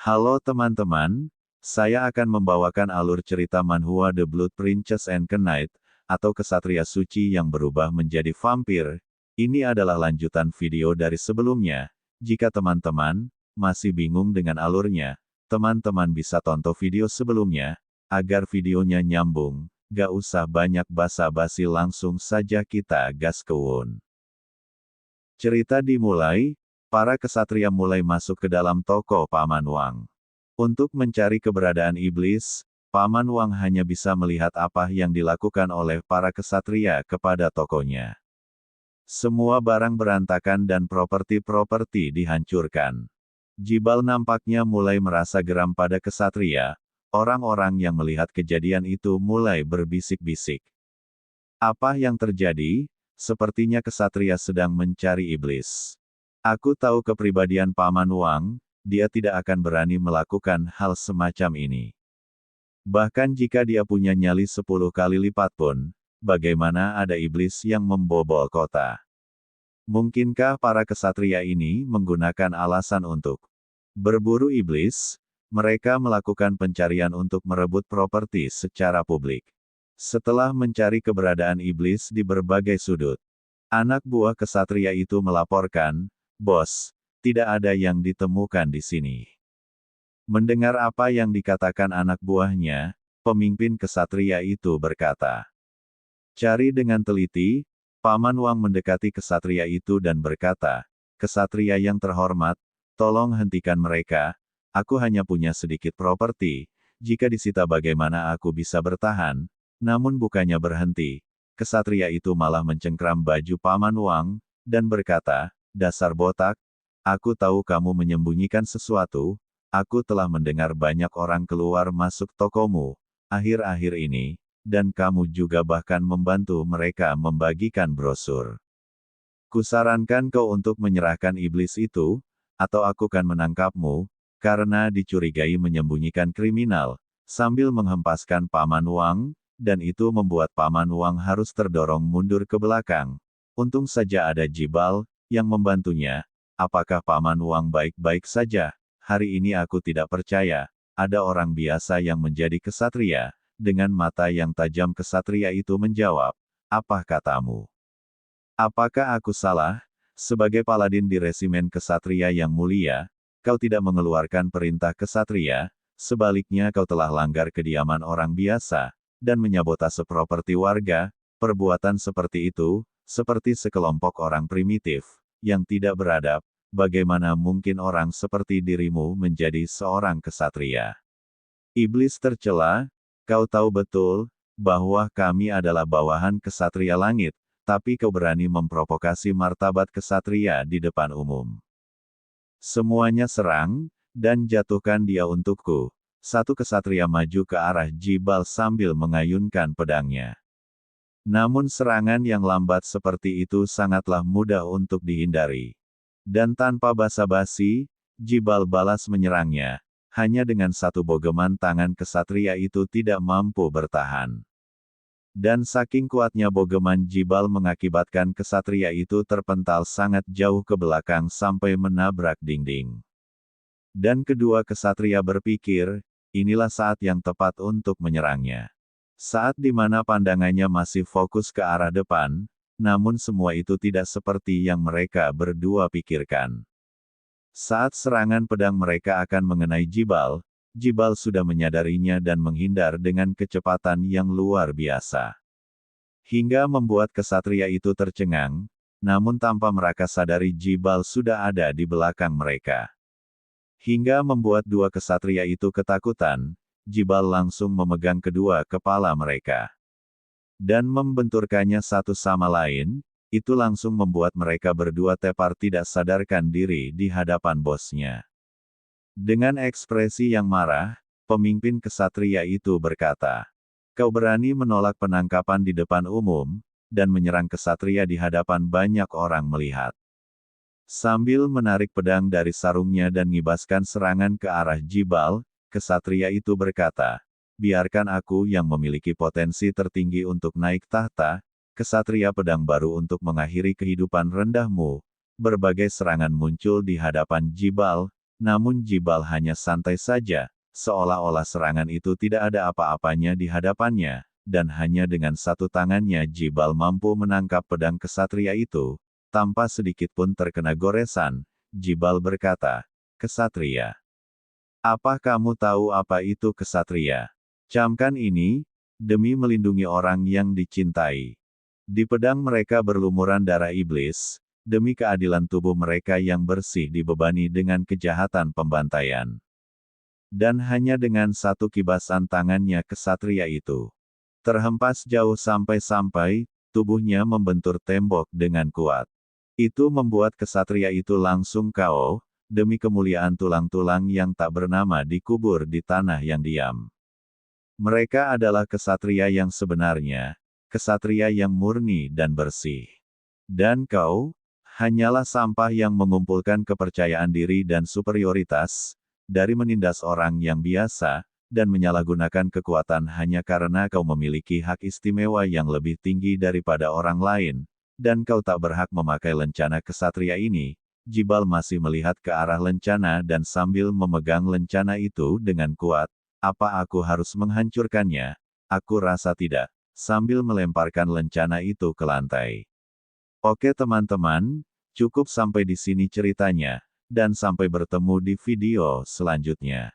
Halo teman-teman, saya akan membawakan alur cerita manhwa The Blood Princess and Knight, atau Kesatria Suci yang berubah menjadi vampir. Ini adalah lanjutan video dari sebelumnya. Jika teman-teman masih bingung dengan alurnya, teman-teman bisa tonton video sebelumnya, agar videonya nyambung. Gak usah banyak basa-basi, langsung saja kita gas kewun. Cerita dimulai. Para kesatria mulai masuk ke dalam toko Paman Wang. Untuk mencari keberadaan iblis, Paman Wang hanya bisa melihat apa yang dilakukan oleh para kesatria kepada tokonya. Semua barang berantakan dan properti-properti dihancurkan. Jibal nampaknya mulai merasa geram pada kesatria. Orang-orang yang melihat kejadian itu mulai berbisik-bisik. Apa yang terjadi? Sepertinya kesatria sedang mencari iblis. Aku tahu kepribadian Paman Wang, dia tidak akan berani melakukan hal semacam ini. Bahkan jika dia punya nyali 10 kali lipat pun, bagaimana ada iblis yang membobol kota? Mungkinkah para kesatria ini menggunakan alasan untuk berburu iblis? Mereka melakukan pencarian untuk merebut properti secara publik. Setelah mencari keberadaan iblis di berbagai sudut, anak buah kesatria itu melaporkan, "Bos, tidak ada yang ditemukan di sini." Mendengar apa yang dikatakan anak buahnya, pemimpin kesatria itu berkata, "Cari dengan teliti." Paman Wang mendekati kesatria itu dan berkata, "Kesatria yang terhormat, tolong hentikan mereka. Aku hanya punya sedikit properti, jika disita bagaimana aku bisa bertahan?" Namun bukannya berhenti, kesatria itu malah mencengkram baju Paman Wang, dan berkata, "Dasar botak, aku tahu kamu menyembunyikan sesuatu. Aku telah mendengar banyak orang keluar masuk tokomu akhir-akhir ini, dan kamu juga bahkan membantu mereka membagikan brosur. Kusarankan kau untuk menyerahkan iblis itu, atau aku kan menangkapmu, karena dicurigai menyembunyikan kriminal." Sambil menghempaskan Paman Wang, dan itu membuat Paman Wang harus terdorong mundur ke belakang. Untung saja ada Jibal yang membantunya. "Apakah Paman Wang baik-baik saja? Hari ini aku tidak percaya, ada orang biasa yang menjadi kesatria." Dengan mata yang tajam kesatria itu menjawab, "Apa katamu? Apakah aku salah? Sebagai paladin di resimen kesatria yang mulia, kau tidak mengeluarkan perintah kesatria, sebaliknya kau telah langgar kediaman orang biasa, dan menyabotase properti warga." Perbuatan seperti itu, seperti sekelompok orang primitif, yang tidak beradab. Bagaimana mungkin orang seperti dirimu menjadi seorang kesatria? Iblis tercela, "Kau tahu betul, bahwa kami adalah bawahan kesatria langit, tapi kau berani memprovokasi martabat kesatria di depan umum. Semuanya serang, dan jatuhkan dia untukku." Satu kesatria maju ke arah Jibal sambil mengayunkan pedangnya. Namun serangan yang lambat seperti itu sangatlah mudah untuk dihindari. Dan tanpa basa-basi, Jibal balas menyerangnya. Hanya dengan satu bogeman tangan kesatria itu tidak mampu bertahan. Dan saking kuatnya bogeman Jibal mengakibatkan kesatria itu terpental sangat jauh ke belakang sampai menabrak dinding. Dan kedua kesatria berpikir, inilah saat yang tepat untuk menyerangnya. Saat di mana pandangannya masih fokus ke arah depan, namun semua itu tidak seperti yang mereka berdua pikirkan. Saat serangan pedang mereka akan mengenai Jibal, Jibal sudah menyadarinya dan menghindar dengan kecepatan yang luar biasa. Hingga membuat kesatria itu tercengang, namun tanpa mereka sadari Jibal sudah ada di belakang mereka. Hingga membuat dua kesatria itu ketakutan, Jibal langsung memegang kedua kepala mereka. Dan membenturkannya satu sama lain, itu langsung membuat mereka berdua tepar tidak sadarkan diri di hadapan bosnya. Dengan ekspresi yang marah, pemimpin kesatria itu berkata, "Kau berani menolak penangkapan di depan umum, dan menyerang kesatria di hadapan banyak orang melihat." Sambil menarik pedang dari sarungnya dan ngibaskan serangan ke arah Jibal, kesatria itu berkata, "Biarkan aku yang memiliki potensi tertinggi untuk naik tahta, kesatria pedang baru untuk mengakhiri kehidupan rendahmu." Berbagai serangan muncul di hadapan Jibal, namun Jibal hanya santai saja, seolah-olah serangan itu tidak ada apa-apanya di hadapannya, dan hanya dengan satu tangannya Jibal mampu menangkap pedang kesatria itu, tanpa sedikit pun terkena goresan. Jibal berkata, "Kesatria. Apa kamu tahu apa itu kesatria? Camkan ini, demi melindungi orang yang dicintai." Di pedang mereka berlumuran darah iblis, demi keadilan tubuh mereka yang bersih dibebani dengan kejahatan pembantaian. Dan hanya dengan satu kibasan tangannya kesatria itu terhempas jauh sampai-sampai tubuhnya membentur tembok dengan kuat. Itu membuat kesatria itu langsung KO, demi kemuliaan tulang-tulang yang tak bernama dikubur di tanah yang diam. Mereka adalah kesatria yang sebenarnya, kesatria yang murni dan bersih. Dan kau, hanyalah sampah yang mengumpulkan kepercayaan diri dan superioritas, dari menindas orang yang biasa, dan menyalahgunakan kekuatan hanya karena kau memiliki hak istimewa yang lebih tinggi daripada orang lain, dan kau tak berhak memakai lencana kesatria ini. Jibal masih melihat ke arah lencana dan sambil memegang lencana itu dengan kuat. Apa aku harus menghancurkannya? Aku rasa tidak. Sambil melemparkan lencana itu ke lantai. Oke teman-teman, cukup sampai di sini ceritanya, dan sampai bertemu di video selanjutnya.